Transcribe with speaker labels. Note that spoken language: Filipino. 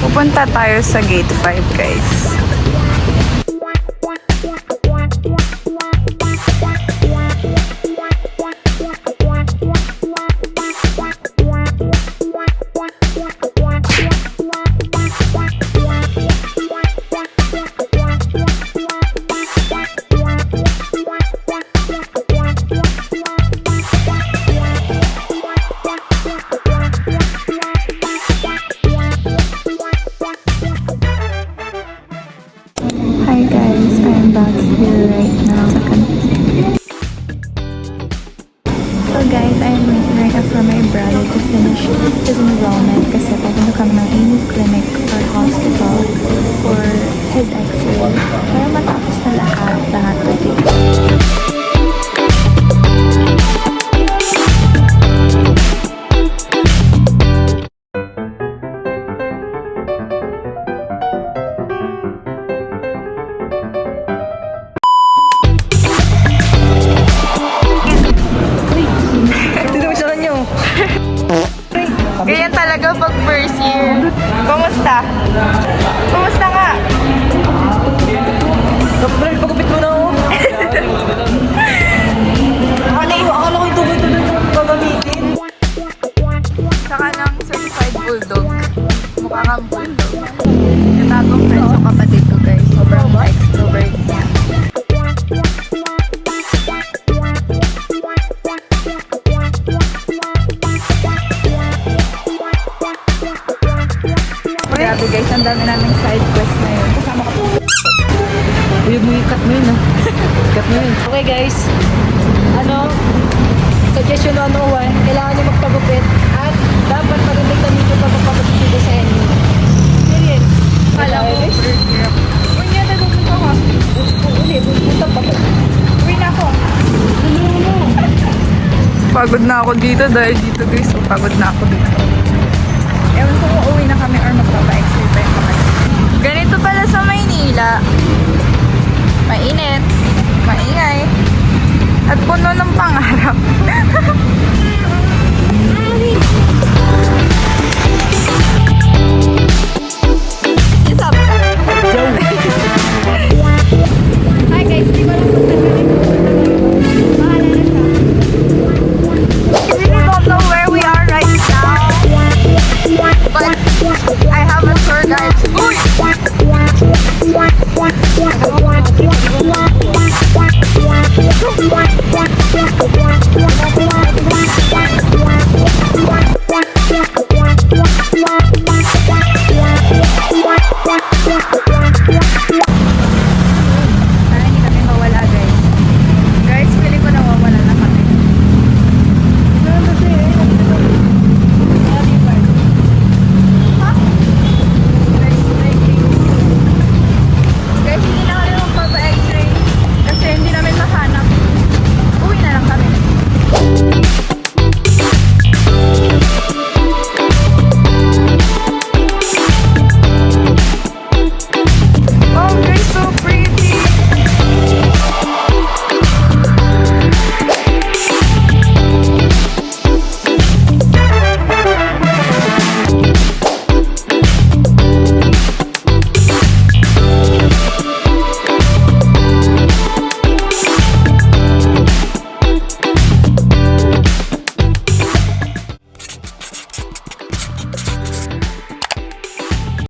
Speaker 1: Pupunta tayo sa gate 5, guys. Hi guys, I'm back here right now. So guys, I'm waiting right now for my brother to finish his enrollment kasi papunta kami ng AIMI clinic or hospital for his x-ray para matapos na lahat today. Ganyan talaga pag first year. Kumusta? Kumusta nga?
Speaker 2: Pagupit mo na ako. Akala ko yung tuloy-tuloy mo gagamitin.
Speaker 1: Saka ng certified bulldog. Mukha kang bulldog. Yung bagong friends yung kapatid ko, guys. Sobrang extrovert niya. Grabe guys, ang dami naming side quest na yun. Kasama ko.
Speaker 2: Uyog mo yung cut mo yun, Cut mo yun. Okay guys, suggestion 101, kailangan nyo magpagupit at dapat magandang tamito pa magpagupit dito sa inyo. Experience.
Speaker 1: Kala ko, uy nga, nagugul ko ako.
Speaker 2: Punta pa ko.
Speaker 1: Uwi na ako. Pagod na ako dito dahil dito guys. So, pagod na ako dito. Ewan ko kung uwi na kami or magpapa-exit pa yung kami. Ganito pala sa Maynila. Mainit, maingay, at puno ng pangarap.